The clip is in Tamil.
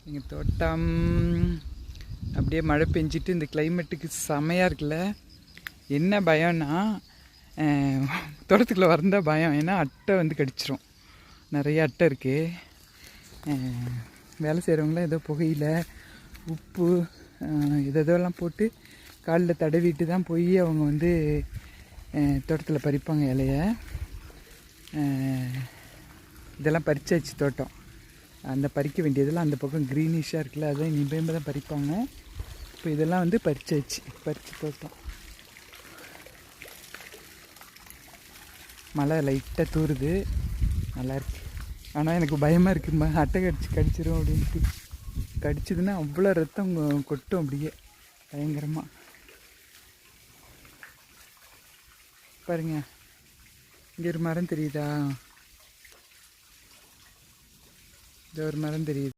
எங்கள் தோட்டம் அப்படியே மழை பெஞ்சிட்டு இந்த கிளைமேட்டுக்கு செமையாக இருக்குல்ல. என்ன பயம்னா தோட்டத்துக்குள்ளே வந்தால் பயம், ஏன்னா அட்டை வந்து கடிச்சிரும். நிறைய அட்டை இருக்குது. வேலை செய்கிறவங்களாம் ஏதோ புகையில் உப்பு இதெல்லாம் போட்டு காலில் தடவிட்டு தான் போய் அவங்க வந்து தோட்டத்தில் பறிப்பாங்க இலையை. இதெல்லாம் பறிச்சாச்சு தோட்டம். அந்த பறிக்க வேண்டியதெல்லாம் அந்த பக்கம் க்ரீனிஷாக இருக்குல்ல, அதான் இனிமேல் தான் பறிப்பாங்க. இப்போ இதெல்லாம் வந்து பறிச்சாச்சு, பறிச்சு தோட்டம். மழை லைட்டாக தூருது, நல்லாயிருக்கு. ஆனால் எனக்கு பயமாக இருக்குமா, அட்டை கடிச்சிரும் அப்படின்ட்டு. கடிச்சதுன்னா அவ்வளோ ரத்தம் கொட்டும், அப்படியே பயங்கரமாக. பாருங்க, இங்கே ஒரு மரம் தெரியுதா? இந்த ஒரு மரம் தெரியுது.